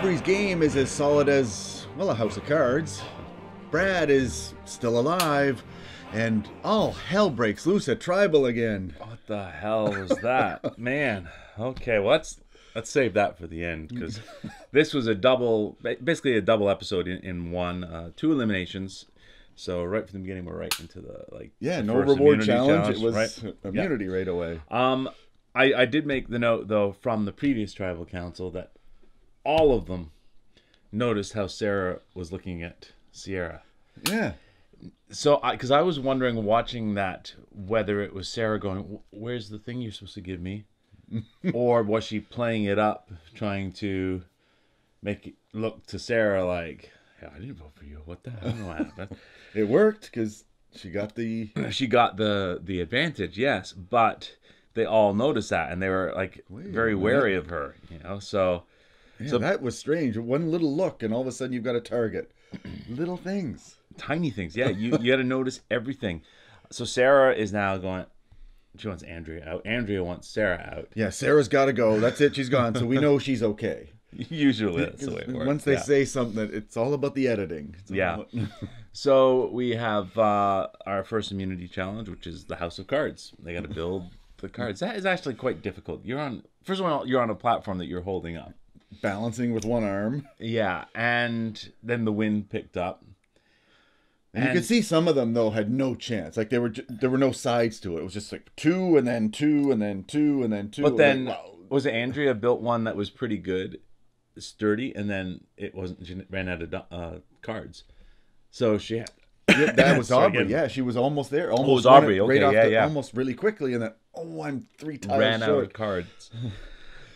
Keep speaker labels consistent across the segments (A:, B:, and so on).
A: Aubrey's game is as solid as, well, a house of cards. Brad is still alive, and all hell breaks loose at Tribal again.
B: What the hell was that? Man. Okay, well, let's save that for the end, because this was basically a double episode in one. Two eliminations. So right from the beginning, we're right into the
A: no
B: first
A: reward
B: immunity
A: challenge. It was
B: right?
A: immunity right away.
B: I did make the note, though, from the previous tribal council that all of them noticed how Sarah was looking at Sierra.
A: Yeah.
B: So, because I was wondering, watching that, whether it was Sarah going, "Where's the thing you're supposed to give me?" or was she playing it up, trying to make it look to Sarah like, "Yeah, I didn't vote for you. What the hell happened?"
A: It worked, because she got the
B: advantage, yes, but they all noticed that, and they were very wary of her, So,
A: so that was strange. One little look, and all of a sudden you've got a target. Little things,
B: tiny things. Yeah, you got to notice everything. So Sarah is now going. She wants Andrea out. Andrea wants Sarah out.
A: Yeah, Sarah's got to go. That's it. She's gone. So we know she's okay.
B: Usually that's the way it works.
A: Once they say something, it's all about the editing.
B: So we have our first immunity challenge, which is the House of Cards. They got to build the cards. That is actually quite difficult. First of all, you're on a platform that you're holding up,
A: balancing with one arm.
B: Yeah, and then the wind picked up.
A: And you could see some of them, though, had no chance. Like, there were no sides to it. It was just like 2 and then 2 and then 2 and then 2.
B: But then, was it Andrea built one that was pretty good, sturdy, and then it wasn't. She ran out of cards, so she had.
A: Yeah, that was Aubrey. Yeah, she was almost there. Almost
B: was Aubrey. Okay,
A: almost really quickly, and then I'm 3 tiles
B: ran
A: short.
B: Out of cards.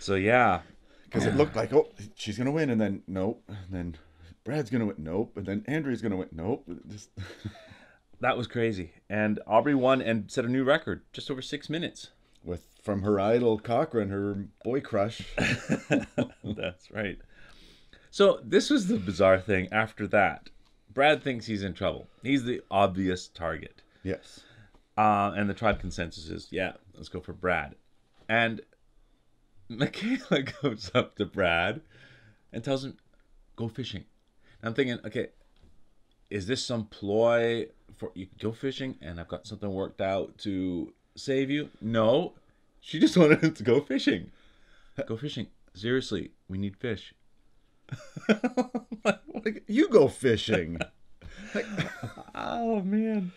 B: So yeah,
A: because it looked like she's gonna win, and then nope, and then Brad's gonna win, nope, and then Andrea's gonna win, nope. Just
B: that was crazy, and Aubrey won and set a new record, just over 6 minutes.
A: From her idol Cochran, her boy crush.
B: That's right. So this was the bizarre thing. After that, Brad thinks he's in trouble. He's the obvious target.
A: Yes.
B: And the tribe consensus is, yeah, let's go for Brad. And Michaela goes up to Brad and tells him, go fishing. And I'm thinking, okay, is this some ploy for you go fishing and I've got something worked out to save you? No. She just wanted him to go fishing. Go fishing. Seriously, we need fish.
A: You go fishing.
B: Oh, man.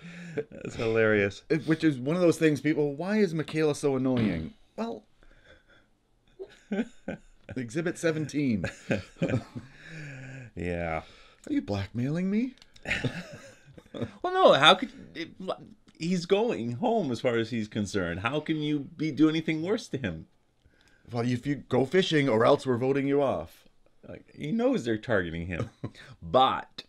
B: That's hilarious.
A: Which is one of those things, people, why is Michaela so annoying? Well, Exhibit 17.
B: Yeah.
A: Are you blackmailing me?
B: Well, no, how could... He's going home as far as he's concerned. How can you do anything worse to him?
A: Well, if you go fishing or else we're voting you off.
B: He knows they're targeting him. But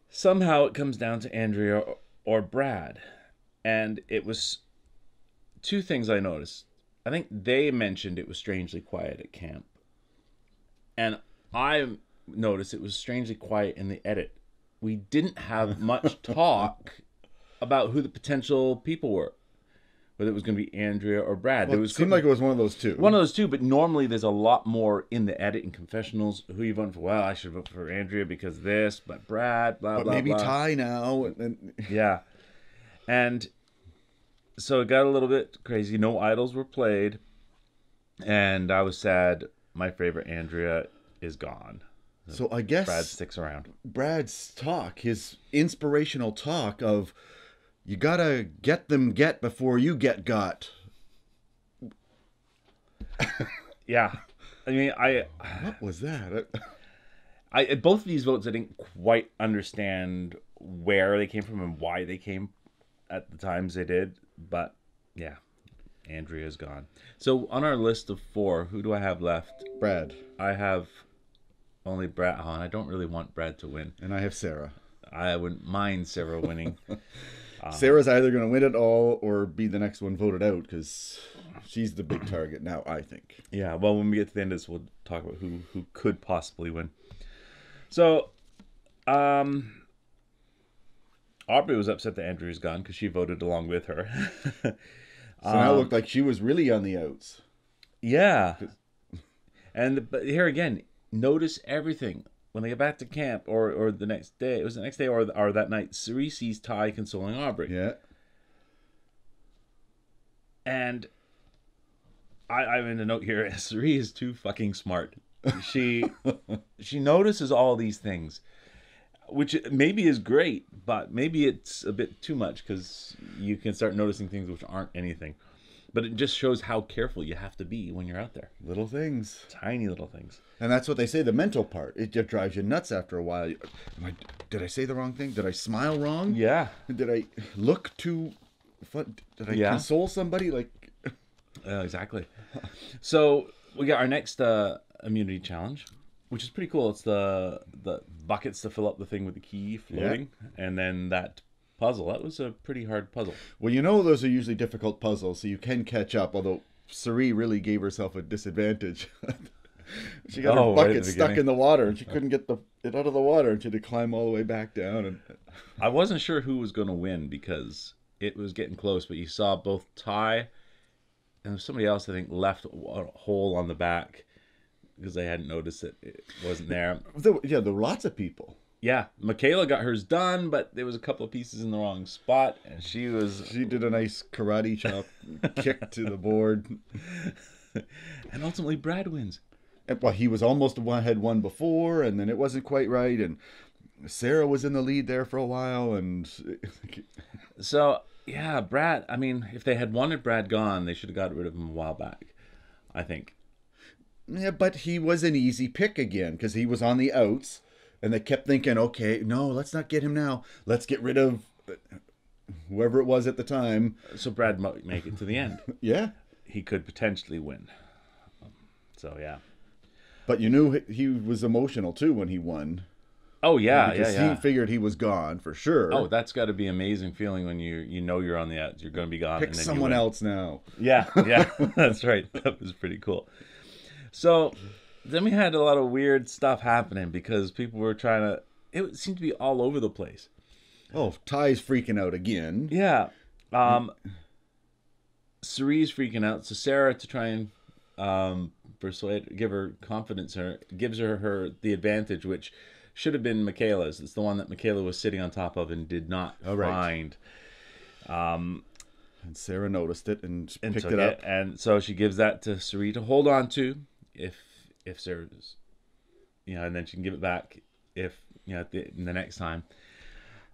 B: somehow it comes down to Andrea or Brad. And it was 2 things I noticed. I think they mentioned it was strangely quiet at camp. And I noticed it was strangely quiet in the edit. We didn't have much talk about who the potential people were. Whether it was going to be Andrea or Brad.
A: Well, it seemed like it was one of those two.
B: One of those two, but normally there's a lot more in the edit and confessionals. Who you voting for? Well, I should vote for Andrea because this, but Brad, blah,
A: but
B: blah,
A: maybe
B: blah.
A: Ty now.
B: Yeah. And so it got a little bit crazy. No idols were played. And I was sad. My favorite Andrea is gone.
A: So I guess
B: Brad sticks around.
A: Brad's talk, his inspirational talk of, you gotta get them before you get got.
B: Yeah. I mean,
A: what was that?
B: Both of these votes, I didn't quite understand where they came from and why they came at the times they did. But, yeah, Andrea's gone. So, on our list of 4, who do I have left?
A: Brad.
B: I have only Brad. Oh, and I don't really want Brad to win.
A: And I have Sarah.
B: I wouldn't mind Sarah winning.
A: Sarah's either going to win it all or be the next one voted out, because she's the big target now, I think.
B: Yeah, well, when we get to the end of this, we'll talk about who could possibly win. So, Aubrey was upset that Andrew's gone because she voted along with her.
A: So now it looked like she was really on the outs.
B: Yeah. But here again, notice everything. When they get back to camp, or the next day, it was the next day, or that night, Cerise sees Ty consoling Aubrey.
A: Yeah.
B: And I'm in a note here. Cerise is too fucking smart. She notices all these things, which maybe is great, but maybe it's a bit too much because you can start noticing things which aren't anything. But it just shows how careful you have to be when you're out there.
A: Little things.
B: Tiny little things.
A: And that's what they say, the mental part. It just drives you nuts after a while. Did I say the wrong thing? Did I smile wrong?
B: Yeah.
A: Did I look too fun? Did I console somebody? Like,
B: exactly. So we got our next immunity challenge, which is pretty cool. It's the buckets to fill up the thing with the key floating. Yeah. And then that puzzle. That was a pretty hard puzzle.
A: Well, you know those are usually difficult puzzles, so you can catch up, although Cerie really gave herself a disadvantage. She got her bucket stuck in the water, and she couldn't get it out of the water, and she had to climb all the way back down. And
B: I wasn't sure who was going to win because it was getting close, but you saw both Ty and somebody else, I think, left a hole on the back because they hadn't noticed that it wasn't there.
A: There were lots of people.
B: Yeah, Michaela got hers done, but there was a couple of pieces in the wrong spot, and she
A: did a nice karate chop kick to the board.
B: And ultimately, Brad wins.
A: Well, he was almost had won before, and then it wasn't quite right, and Sarah was in the lead there for a while, and
B: so yeah, Brad. I mean, if they had wanted Brad gone, they should have got rid of him a while back, I think.
A: Yeah, but he was an easy pick again because he was on the outs. And they kept thinking, okay, no, let's not get him now. Let's get rid of whoever it was at the time.
B: So Brad might make it to the end.
A: Yeah.
B: He could potentially win. So, yeah.
A: But you knew he was emotional, too, when he won.
B: Oh, yeah,
A: because he figured he was gone, for sure.
B: Oh, that's got to be an amazing feeling when you know you're on the outs. You're going to be gone.
A: Pick
B: and then
A: someone else now.
B: Yeah, that's right. That was pretty cool. So then we had a lot of weird stuff happening because people were trying to... It seemed to be all over the place.
A: Oh, Ty's freaking out again.
B: Yeah. Cerie's freaking out. So Sarah, to try and persuade, give her confidence, gives her the advantage, which should have been Michaela's. It's the one that Michaela was sitting on top of and did not find.
A: And Sarah noticed it and picked it up.
B: And so she gives that to Cerie to hold on to if Sarah's, and then she can give it back if, the next time.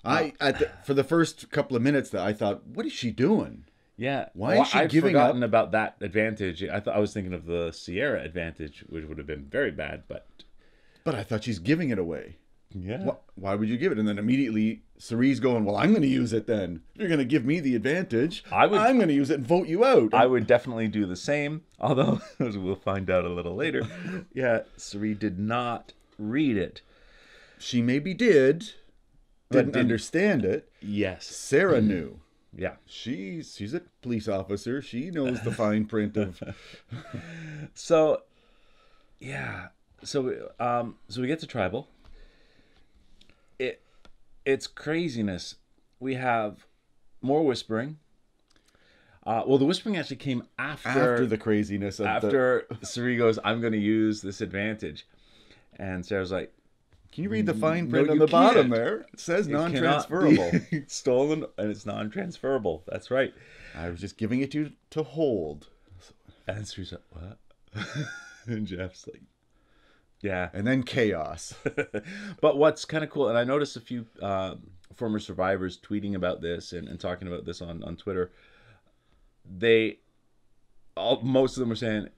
A: For the first couple of minutes, I thought, what is she doing?
B: Yeah.
A: Why is she giving
B: up? I'd
A: up?
B: forgotten about that advantage. I was thinking of the Sierra advantage, which would have been very bad, but
A: I thought she's giving it away.
B: Yeah.
A: Why would you give it? And then immediately Cerie's going, well, I'm going to use it then. If you're going to give me the advantage, I'm going to use it and vote you out.
B: I would definitely do the same, although, as we'll find out a little later, Cerie did not read it.
A: She maybe didn't understand it.
B: Yes.
A: Sarah knew.
B: Yeah.
A: She's a police officer. She knows the fine print of...
B: So, yeah. So we get to Tribal. It's craziness. We have more whispering. Well, the whispering actually came after
A: the craziness of
B: Cerie goes, I'm going to use this advantage. And Sarah's like,
A: can you read the fine print on the bottom there? It says non-transferable.
B: It's stolen and it's non-transferable. That's right.
A: I was just giving it to you to hold.
B: And Cerie's like, what? And Jeff's like, yeah.
A: And then chaos.
B: But what's kind of cool, and I noticed a few former survivors tweeting about this and talking about this on Twitter. Most of them were saying,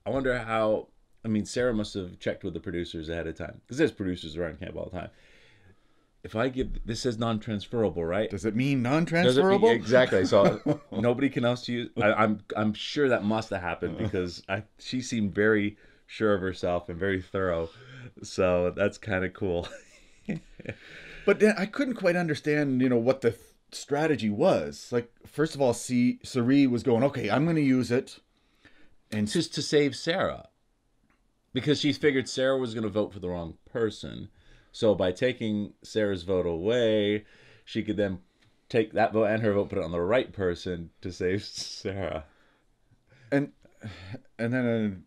B: I wonder how... I mean, Sarah must have checked with the producers ahead of time. Because there's producers around camp all the time. If I give... This says non-transferable, right?
A: Does it mean non-transferable?
B: Exactly. So nobody can else use... I'm sure that must have happened because she seemed very sure of herself and very thorough. So that's kind of cool.
A: But I couldn't quite understand, what the strategy was. Like, first of all, Cerie was going, okay, I'm going to use it. And
B: just to save Sarah. Because she figured Sarah was going to vote for the wrong person. So by taking Sarah's vote away, she could then take that vote and her vote, put it on the right person to save Sarah.
A: And then,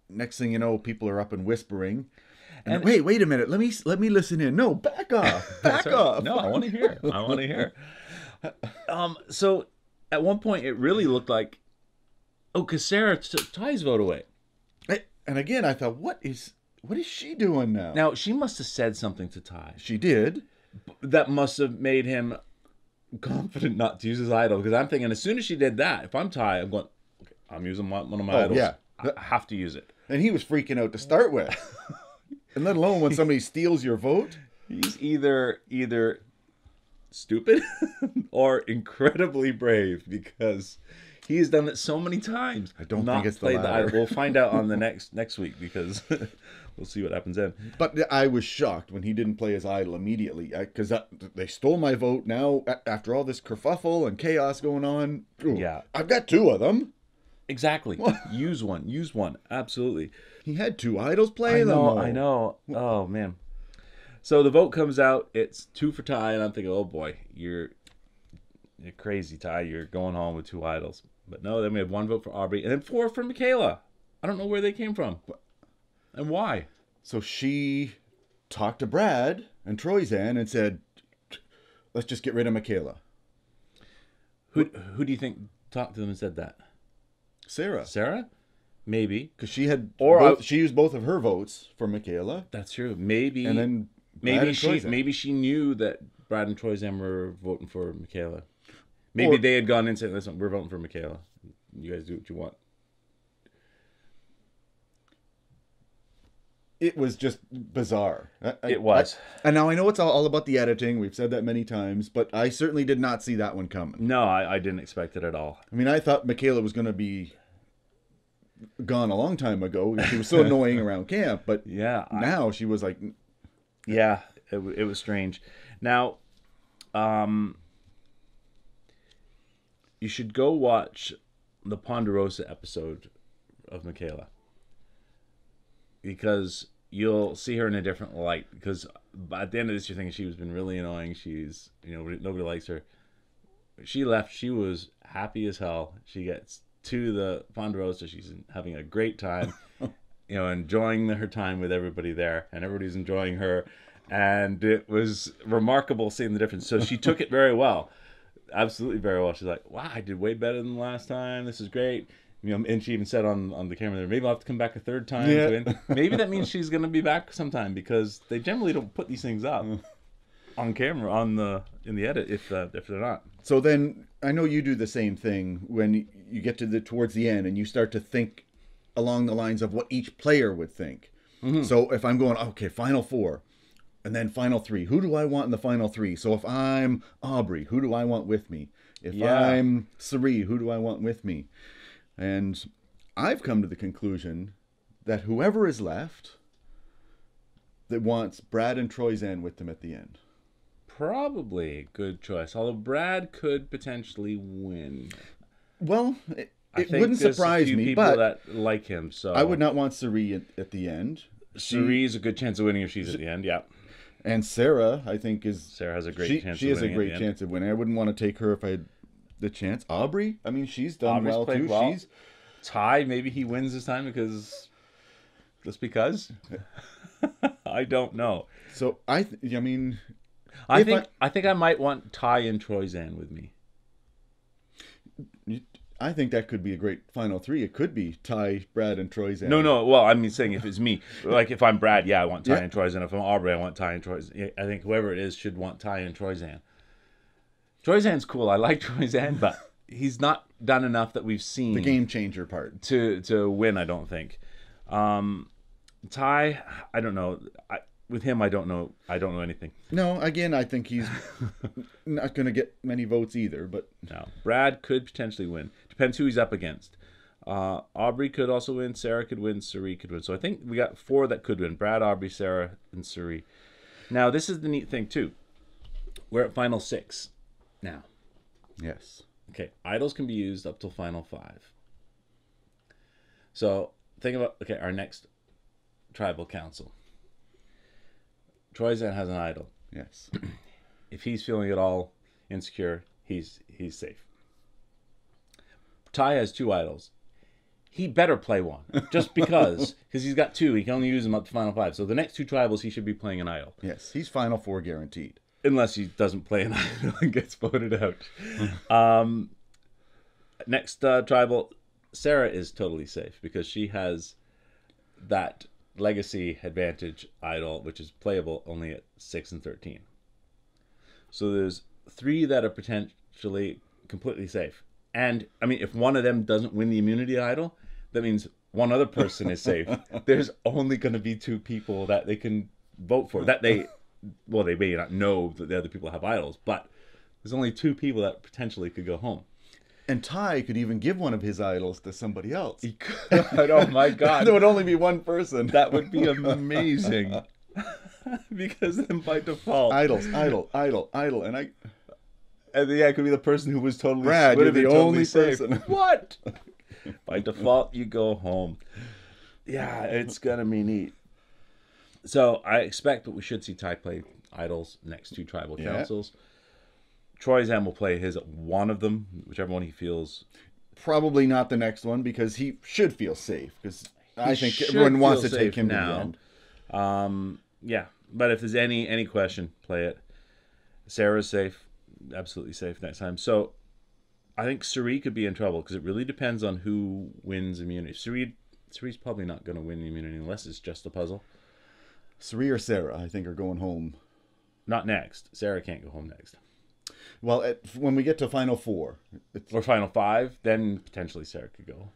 A: next thing you know, people are up and whispering. And wait a minute. Let me listen in. No, back off. Back off.
B: No, I want to hear. I want to hear. So at one point, it really looked like, because Sarah took Ty's vote away.
A: And again, I thought, what is she doing now?
B: Now, she must have said something to Ty.
A: She did.
B: That must have made him confident not to use his idol. Because I'm thinking, as soon as she did that, if I'm Ty, I'm going, okay, I'm using one of my idols. Yeah. I have to use it.
A: And he was freaking out to start with. And let alone when somebody steals your vote.
B: He's either stupid or incredibly brave, because he has done it so many times.
A: I don't think it's the latter.
B: We'll find out on the next week, because we'll see what happens then.
A: But I was shocked when he didn't play his idol immediately, because they stole my vote. Now, after all this kerfuffle and chaos going on,
B: yeah,
A: I've got 2 of them.
B: Exactly. Use one. Absolutely.
A: He had 2 idols. Play them.
B: I know. Oh man. So the vote comes out. It's 2 for Ty, and I'm thinking, oh boy, you're crazy, Ty. You're going home with 2 idols. But no, then we had 1 vote for Aubrey, and then 4 for Michaela. I don't know where they came from, and why.
A: So she talked to Brad and Troyzan and said, "Let's just get rid of Michaela."
B: Who do you think talked to them and said that? Sarah? Maybe.
A: Because she had she used both of her votes for Michaela.
B: That's true. Maybe.
A: And then
B: maybe she knew that Brad and Troyzan were voting for Michaela. Maybe they had gone in and said, "Listen, we're voting for Michaela. You guys do what you want."
A: It was just bizarre.
B: It was.
A: And now I know it's all about the editing. We've said that many times, but I certainly did not see that one coming.
B: No, I didn't expect it at all.
A: I mean, I thought Michaela was going to be gone a long time ago. She was so annoying around camp, but now she was like...
B: Yeah, it was strange. Now, you should go watch the Ponderosa episode of Michaela, because you'll see her in a different light. Because at the end of this, you're thinking she's been really annoying. She's, nobody likes her. She left. She was happy as hell. She gets to the Ponderosa. She's having a great time, enjoying her time with everybody there, and everybody's enjoying her. And it was remarkable seeing the difference. So she took it very well. Absolutely very well. She's like, wow, I did way better than last time. This is great. And she even said on the camera there, maybe I'll have to come back a 3rd time to win. Maybe that means she's going to be back sometime, because they generally don't put these things up on camera in the edit if they're not.
A: So then I know you do the same thing when you get to towards the end and you start to think along the lines of what each player would think. Mm-hmm. So if I'm going, okay, final 4. And then final 3. Who do I want in the final 3? So if I'm Aubrey, who do I want with me? If I'm Sari, who do I want with me? And I've come to the conclusion that whoever is left, that wants Brad and Troyzan with them at the end.
B: Probably a good choice. Although Brad could potentially win.
A: Well, it wouldn't surprise me, but
B: that like him. So
A: I would not want Sari at the end.
B: Sari's a good chance of winning if she's at the end. Yeah.
A: And Sarah, I think,
B: Sarah has a great chance.
A: She has a great chance of winning. I wouldn't want to take her if I had the chance. Aubrey, I mean, she's done well too.
B: Well. Ty, maybe he wins this time because I don't know.
A: So I think
B: I might want Ty and Troyzan with me.
A: I think that could be a great final 3. It could be Ty, Brad, and Troyzan.
B: No. Well, I mean, saying if it's me, like if I'm Brad, I want Ty and Troyzan. If I'm Aubrey, I want Ty and Troyzan. I think whoever it is should want Ty and Troyzan. Troyzan's cool. I like Troyzan, but he's not done enough that we've seen
A: the game changer part
B: to win. I don't think. Ty, I don't know. With him, I don't know anything.
A: No, again, I think he's not going to get many votes either. But
B: no, Brad could potentially win. Depends who he's up against. Aubrey could also win. Sarah could win. Sari could win. So I think we got 4 that could win: Brad, Aubrey, Sarah, and Sari. Now this is the neat thing too. We're at final 6 now.
A: Yes.
B: Okay. Idols can be used up till final 5. So think about our next tribal council. Troyzan has an idol.
A: Yes.
B: If he's feeling at all insecure, he's safe. Ty has 2 idols. he better play one. Just because he's got 2. He can only use them up to Final 5. So the next 2 tribals, he should be playing an idol.
A: Yes, he's Final 4 guaranteed.
B: Unless he doesn't play an idol and gets voted out. Next tribal, Sarah is totally safe because she has that legacy advantage idol, which is playable only at 6 and 13. So there's 3 that are potentially completely safe. And, I mean, if one of them doesn't win the immunity idol, that means one other person is safe. There's only going to be 2 people that they can vote for. That they may not know that the other people have idols, but there's only 2 people that potentially could go home.
A: And Ty could even give one of his idols to somebody else.
B: He could. Oh, my God.
A: There would only be one person.
B: That would be amazing. Because then by default...
A: Idol. And
B: yeah, it could be the person who was totally...
A: Brad, you're the only person.
B: What? By default, you go home. Yeah, it's going to be neat. So I expect that we should see Ty play idols next 2 tribal councils. Troy's M will play his at one of them, whichever one he feels.
A: Probably not the next one because he should feel safe. Because I think everyone wants to take him now. To the end.
B: Yeah, but if there's any question, play it. Sarah's safe, absolutely safe next time. So I think Suri could be in trouble because it really depends on who wins immunity. Suri's probably not going to win the immunity unless it's just a puzzle.
A: Suri or Sarah, I think, are going home.
B: Not next. Sarah can't go home next.
A: Well, when we get to Final 4.
B: Or Final 5, then potentially Sarah could go.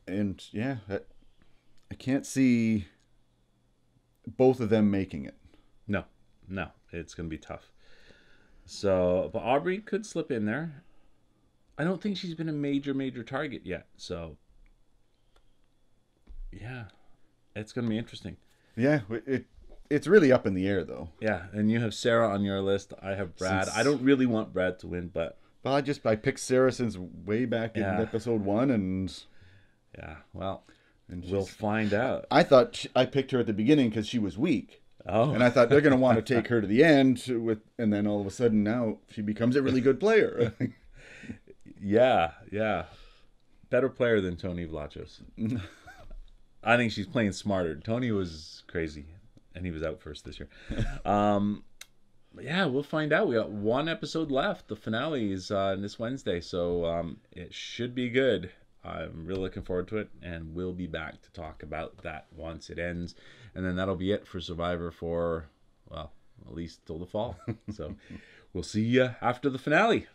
A: And, yeah, I can't see both of them making it.
B: No. It's going to be tough. So, but Aubrey could slip in there. I don't think she's been a major target yet. So, yeah, it's going to be interesting.
A: Yeah, it's really up in the air, though.
B: Yeah, and you have Sarah on your list. I have Brad. I don't really want Brad to win, but...
A: Well, I picked Sarah since way back in episode 1, and...
B: Yeah, well, we'll find out.
A: I thought I picked her at the beginning because she was weak.
B: Oh.
A: And I thought they're going to want to take her to the end, and then all of a sudden now she becomes a really good player.
B: Yeah. Better player than Tony Vlachos. I think she's playing smarter. Tony was crazy. And he was out first this year. Yeah, we'll find out. We got 1 episode left. The finale is this Wednesday, so it should be good. I'm really looking forward to it, and we'll be back to talk about that once it ends. And then that'll be it for Survivor for, well, at least till the fall. So we'll see you after the finale.